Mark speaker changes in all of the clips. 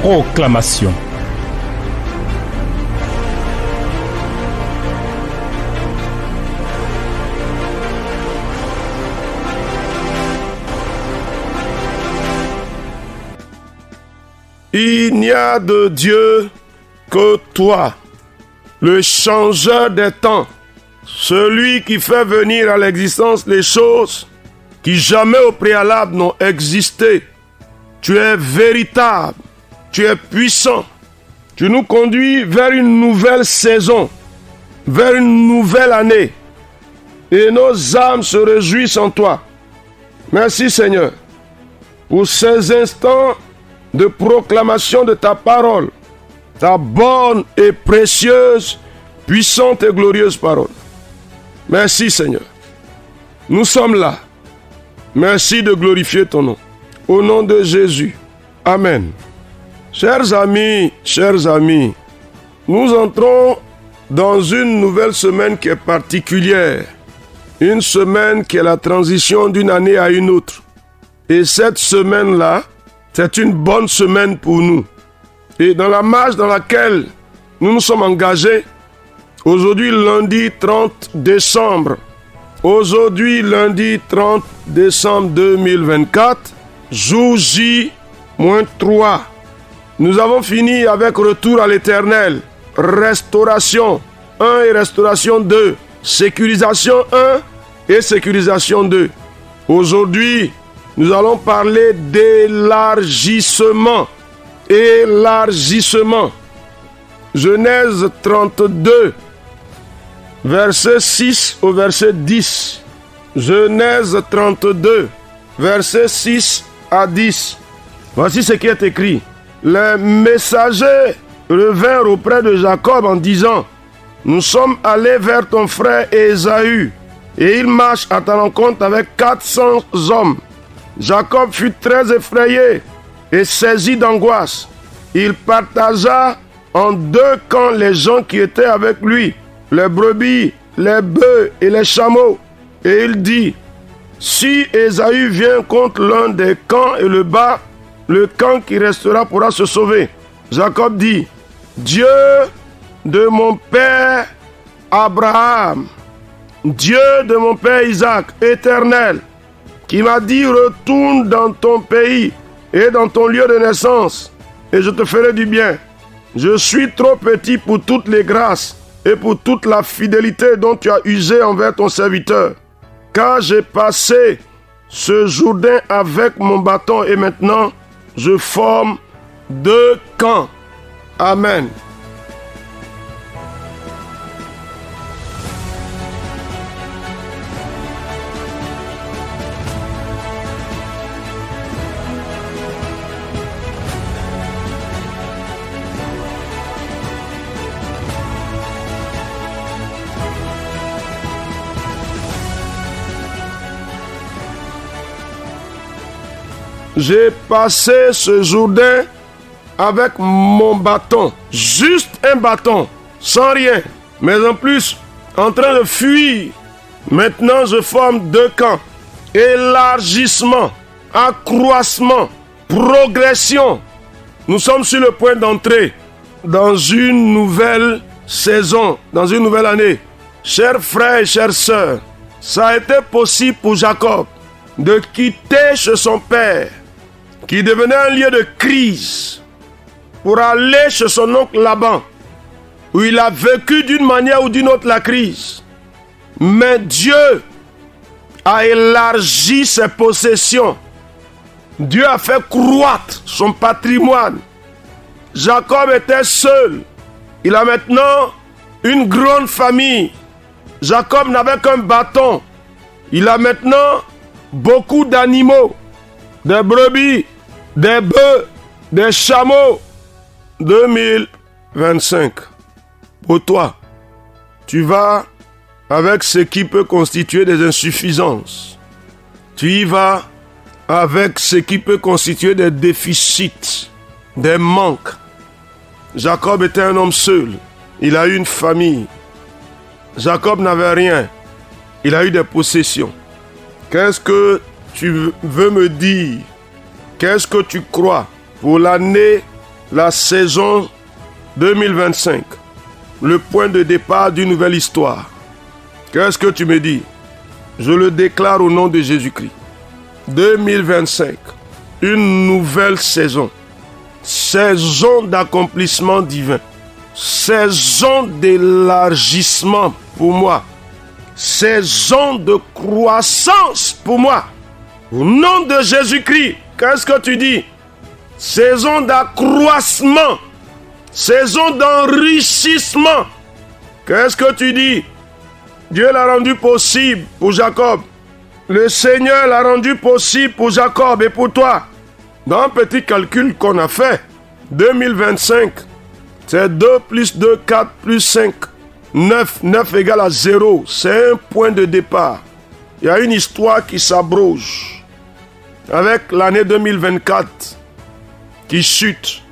Speaker 1: Proclamation.
Speaker 2: Il n'y a de Dieu que toi, le changeur des temps, celui qui fait venir à l'existence les choses qui jamais au préalable n'ont existé. Tu es véritable, tu es puissant, tu nous conduis vers une nouvelle saison, vers une nouvelle année, et nos âmes se réjouissent en toi. Merci Seigneur pour ces instants de proclamation de ta parole, ta bonne et précieuse, puissante et glorieuse parole. Merci Seigneur. Nous sommes là. Merci de glorifier ton nom. Au nom de Jésus. Amen. Chers amis, nous entrons dans une nouvelle semaine qui est particulière. Une semaine qui est la transition d'une année à une autre. Et cette semaine-là, c'est une bonne semaine pour nous. Et dans la marche dans laquelle nous nous sommes engagés, aujourd'hui lundi 30 décembre, aujourd'hui lundi 30 décembre 2024, jour J-3, nous avons fini avec retour à l'éternel, restauration 1 et restauration 2, sécurisation 1 et sécurisation 2. Aujourd'hui, nous allons parler d'élargissement. Élargissement. Genèse 32, verset 6 au verset 10. Genèse 32, verset 6 à 10. Voici ce qui est écrit. Les messagers revinrent auprès de Jacob en disant: nous sommes allés vers ton frère Ésaü, et il marche à ta rencontre avec 400 hommes. Jacob fut très effrayé et saisi d'angoisse. Il partagea en deux camps les gens qui étaient avec lui, les brebis, les bœufs et les chameaux. Et il dit: si Ésaü vient contre l'un des camps et le bat, le camp qui restera pourra se sauver. Jacob dit: Dieu de mon père Abraham, Dieu de mon père Isaac, éternel, qui m'a dit: retourne dans ton pays et dans ton lieu de naissance, et je te ferai du bien. Je suis trop petit pour toutes les grâces et pour toute la fidélité dont tu as usé envers ton serviteur. Car j'ai passé ce Jourdain avec mon bâton, et maintenant je forme deux camps. Amen. J'ai passé ce Jourdain avec mon bâton, juste un bâton, sans rien, mais en plus en train de fuir. Maintenant je forme deux camps: élargissement, accroissement, progression. Nous sommes sur le point d'entrer dans une nouvelle saison, dans une nouvelle année. Chers frères et chères sœurs, ça a été possible pour Jacob de quitter chez son père, qui devenait un lieu de crise, pour aller chez son oncle Laban, où il a vécu d'une manière ou d'une autre la crise. Mais Dieu a élargi ses possessions. Dieu a fait croître son patrimoine. Jacob était seul. Il a maintenant une grande famille. Jacob n'avait qu'un bâton. Il a maintenant beaucoup d'animaux, des brebis, des bœufs, des chameaux. 2025. Pour toi, tu vas avec ce qui peut constituer des insuffisances. Tu y vas avec ce qui peut constituer des déficits, des manques. Jacob était un homme seul. Il a eu une famille. Jacob n'avait rien. Il a eu des possessions. Qu'est-ce que tu veux me dire? Qu'est-ce que tu crois pour l'année la saison 2025, le point de départ d'une nouvelle histoire. Qu'est-ce que tu me dis? Je le déclare au nom de Jésus-Christ. 2025, une nouvelle saison. Saison d'accomplissement divin. Saison d'élargissement pour moi. Saison de croissance pour moi. Au nom de Jésus-Christ, qu'est-ce que tu dis? Saison d'accroissement. Saison d'enrichissement. Qu'est-ce que tu dis? Dieu l'a rendu possible pour Jacob. Le Seigneur l'a rendu possible pour Jacob et pour toi. Dans un petit calcul qu'on a fait, 2025, c'est 2 plus 2, 4 plus 5, 9. 9 égale à 0. C'est un point de départ. Il y a une histoire qui s'abroge avec l'année 2024 qui chute.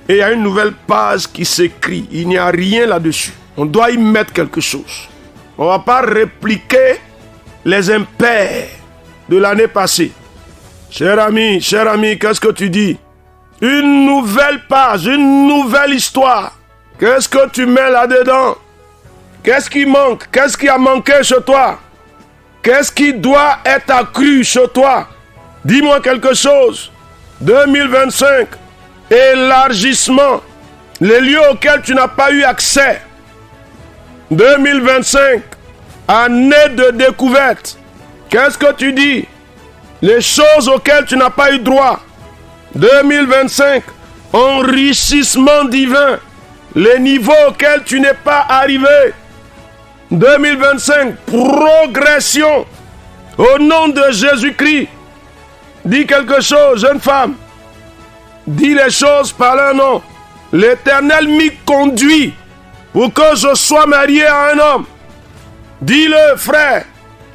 Speaker 2: Et il y a une nouvelle page qui s'écrit. Il n'y a rien là-dessus. On doit y mettre quelque chose. On ne va pas répliquer les impairs de l'année passée. Cher ami, qu'est-ce que tu dis? Une nouvelle page, une nouvelle histoire. Qu'est-ce que tu mets là-dedans? Qu'est-ce qui manque? Qu'est-ce qui a manqué chez toi? Qu'est-ce qui doit être accru chez toi? Dis-moi quelque chose. 2025, élargissement. Les lieux auxquels tu n'as pas eu accès. 2025, année de découverte. Qu'est-ce que tu dis? Les choses auxquelles tu n'as pas eu droit. 2025, enrichissement divin. Les niveaux auxquels tu n'es pas arrivé. 2025, progression. Au nom de Jésus-Christ. Dis quelque chose, jeune femme. Dis les choses par leur nom. L'Éternel m'y conduit pour que je sois marié à un homme. Dis-le, frère.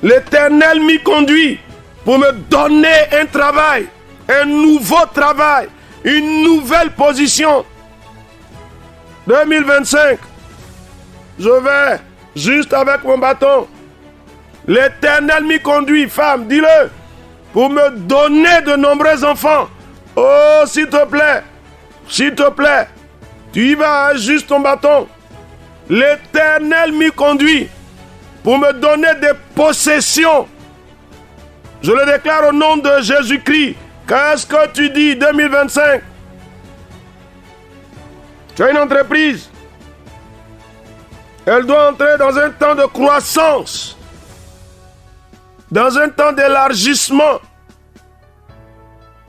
Speaker 2: L'Éternel m'y conduit pour me donner un travail, un nouveau travail, une nouvelle position. 2025, je vais juste avec mon bâton. L'Éternel m'y conduit, femme, dis-le, pour me donner de nombreux enfants. Oh, s'il te plaît, tu y vas, hein, juste ton bâton. L'Éternel m'y conduit pour me donner des possessions. Je le déclare au nom de Jésus-Christ. Qu'est-ce que tu dis, 2025? Tu as une entreprise. Elle doit entrer dans un temps de croissance, dans un temps d'élargissement,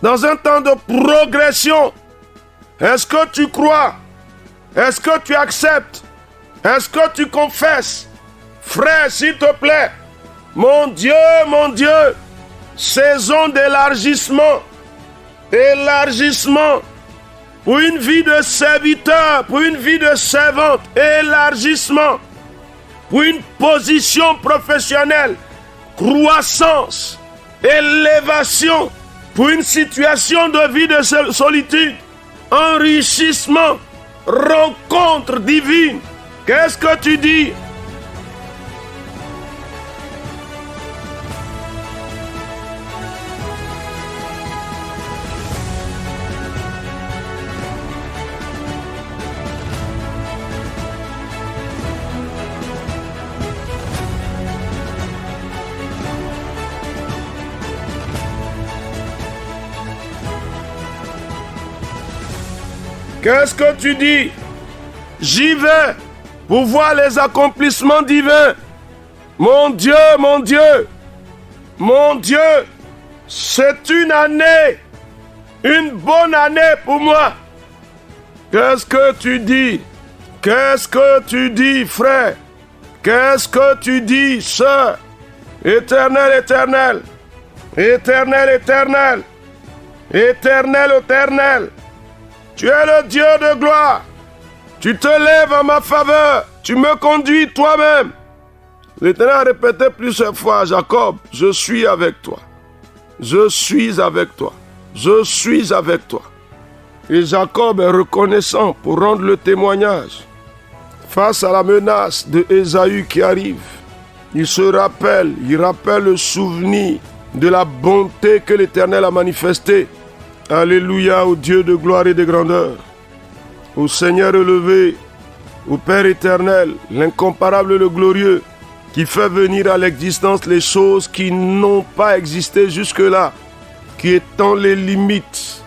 Speaker 2: dans un temps de progression. Est-ce que tu crois? Est-ce que tu acceptes? Est-ce que tu confesses? Frère, s'il te plaît, mon Dieu, saison d'élargissement, élargissement, pour une vie de serviteur, pour une vie de servante, élargissement, pour une position professionnelle, croissance, élévation, pour une situation de vie de solitude, enrichissement, rencontre divine. Qu'est-ce que tu dis? Qu'est-ce que tu dis? J'y vais pour voir les accomplissements divins. Mon Dieu, c'est une année, une bonne année pour moi. Qu'est-ce que tu dis? Qu'est-ce que tu dis, frère? Qu'est-ce que tu dis, sœur? Éternel, éternel. Tu es le Dieu de gloire. Tu te lèves en ma faveur. Tu me conduis toi-même. L'Éternel a répété plusieurs fois à Jacob, je suis avec toi. Je suis avec toi. Je suis avec toi. Et Jacob est reconnaissant pour rendre le témoignage. Face à la menace de Ésaü qui arrive, il rappelle le souvenir de la bonté que l'Éternel a manifestée. Alléluia au Dieu de gloire et de grandeur. Ô Seigneur élevé, ô Père éternel, l'incomparable, le glorieux, qui fait venir à l'existence les choses qui n'ont pas existé jusque-là, qui étend les limites,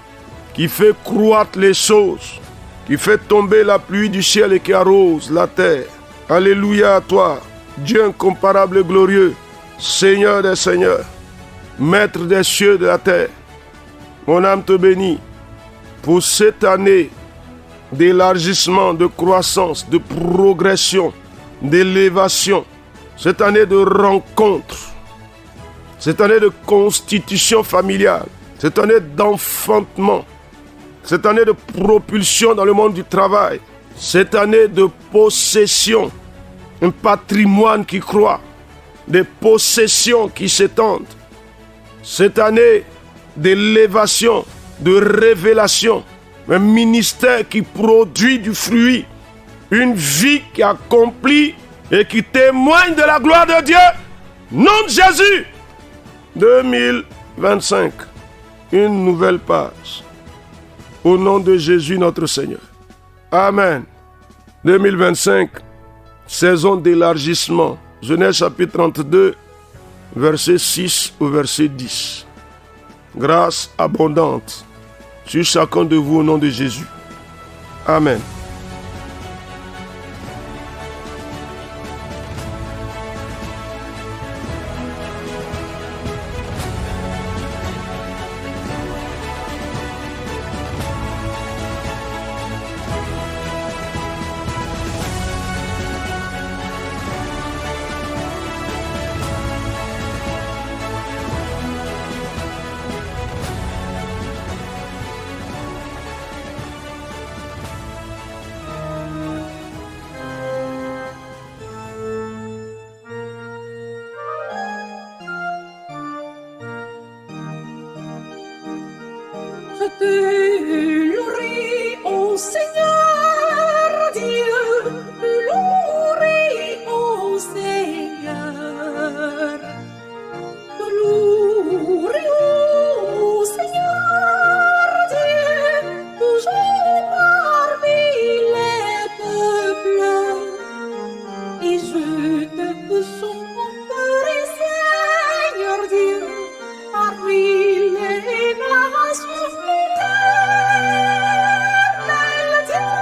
Speaker 2: qui fait croître les choses, qui fait tomber la pluie du ciel et qui arrose la terre. Alléluia à toi, Dieu incomparable et glorieux, Seigneur des seigneurs, Maître des cieux et de la terre. Mon âme te bénit pour cette année d'élargissement, de croissance, de progression, d'élévation, cette année de rencontre, cette année de constitution familiale, cette année d'enfantement, cette année de propulsion dans le monde du travail, cette année de possession, un patrimoine qui croît, des possessions qui s'étendent, cette année d'élévation, de révélation, un ministère qui produit du fruit, une vie qui accomplit et qui témoigne de la gloire de Dieu. Nom de Jésus. 2025, une nouvelle page. Au nom de Jésus notre Seigneur. Amen. 2025, saison d'élargissement. Genèse chapitre 32, verset 6 au verset 10. Grâce abondante sur chacun de vous au nom de Jésus. Amen.
Speaker 1: Je te louerai, ô Seigneur Dieu, louerai, ô Seigneur. Te louerai, ô Seigneur Dieu, toujours parmi les peuples. Et je te chanterai, Seigneur Dieu, parmi les nations. L'éternel Dieu.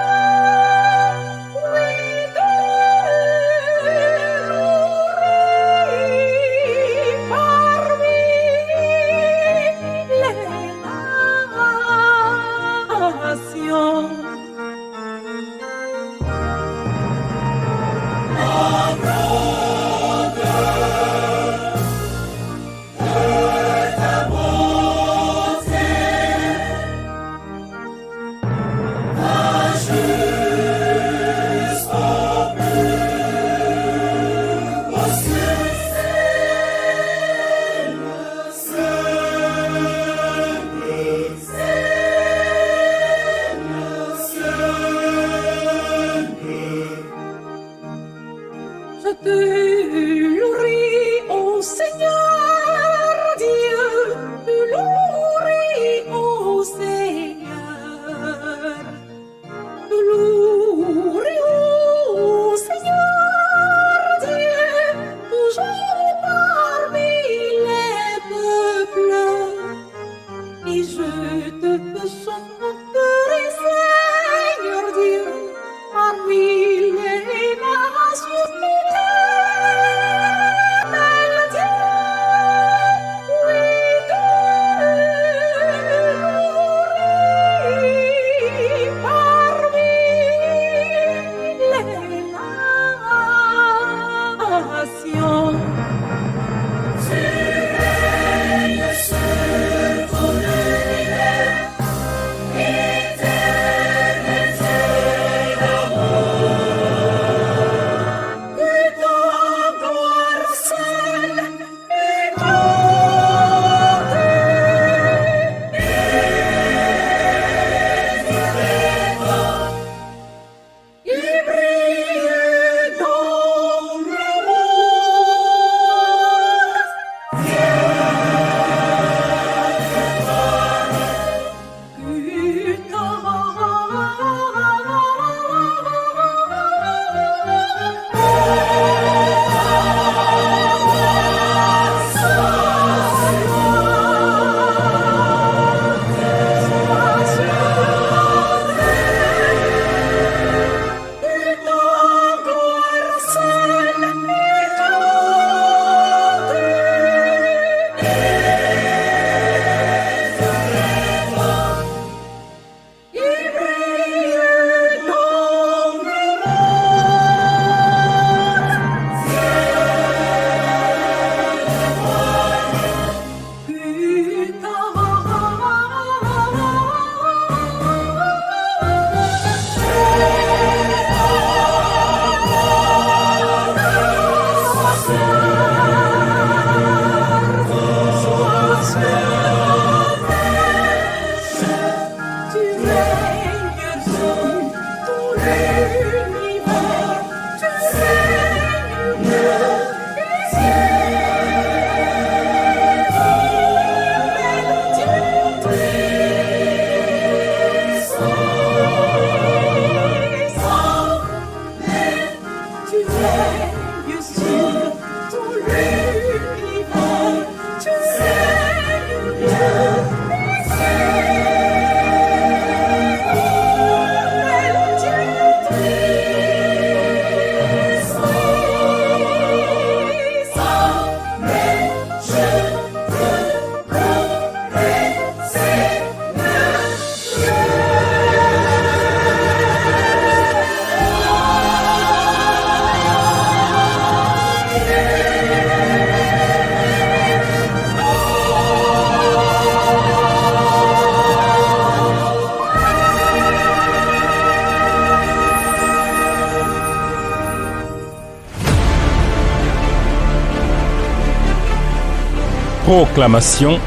Speaker 3: Proclamation.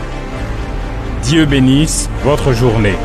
Speaker 3: Dieu bénisse votre journée.